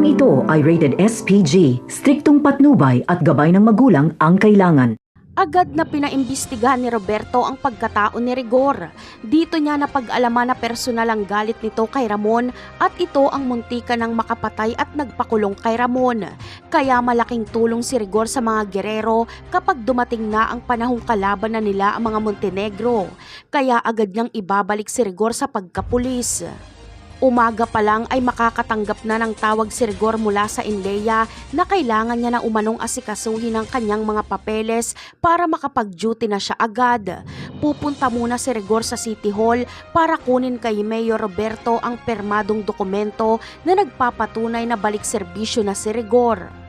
Programang ito ay rated SPG, striktong patnubay at gabay ng magulang ang kailangan. Agad na pinaimbestigahan ni Roberto ang pagkatao ni Rigor. Dito niya napag-alaman na personal ang galit nito kay Ramon at ito ang muntika ng makapatay at nagpakulong kay Ramon. Kaya malaking tulong si Rigor sa mga gerero kapag dumating na ang panahong kalaban na nila ang mga Montenegro. Kaya agad niyang ibabalik si Rigor sa pagkapulis. Umaga pa lang ay makakatanggap na ng tawag si Rigor mula sa Inleya na kailangan niya na umanong asikasuhin ang kanyang mga papeles para makapag-duty na siya agad. Pupunta muna si Rigor sa City Hall para kunin kay Mayor Roberto ang permadong dokumento na nagpapatunay na balik serbisyo na si Rigor.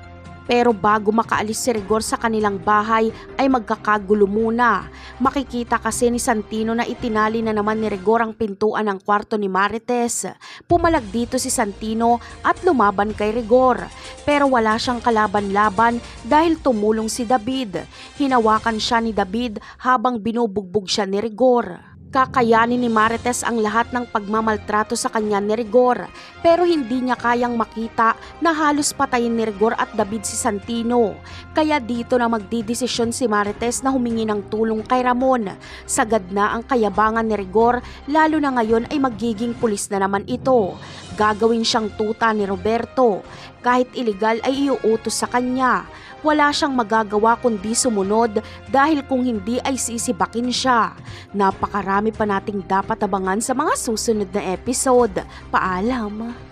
Pero bago makaalis si Rigor sa kanilang bahay ay magkakagulo muna. Makikita kasi ni Santino na itinali na naman ni Rigor ang pintuan ng kwarto ni Marites. Pumalag dito si Santino at lumaban kay Rigor. Pero wala siyang kalaban-laban dahil tumulong si David. Hinawakan siya ni David habang binubugbog siya ni Rigor. Kakayanin ni Marites ang lahat ng pagmamaltrato sa kanya ni Rigor, pero hindi niya kayang makita na halos patayin ni Rigor at David si Santino. Kaya dito na magdidesisyon si Marites na humingi ng tulong kay Ramon. Sagad na ang kayabangan ni Rigor, lalo na ngayon ay magiging pulis na naman ito. Gagawin siyang tuta ni Roberto. Kahit iligal ay iuutos sa kanya. Wala siyang magagawa kundi sumunod dahil kung hindi ay sisibakin siya. Napakarami pa nating dapat abangan sa mga susunod na episode. Paalam!